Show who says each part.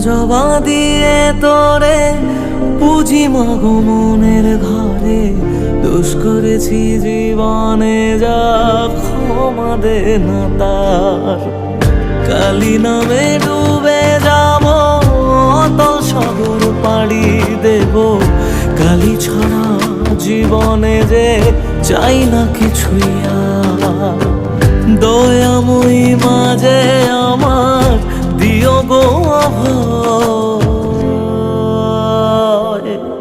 Speaker 1: জবা দিয়ে তোরে পুঁজি মাগো মনের ঘরে, দোষ করেছি জীবনে যা ক্ষমা দে না তার। কালী নামে ডুবে যাব অতল সাগর পাড়ি দেব, কালী ছাড়া জীবনে যে চাই না কিছুই আর। দয়াময়ী মাঝে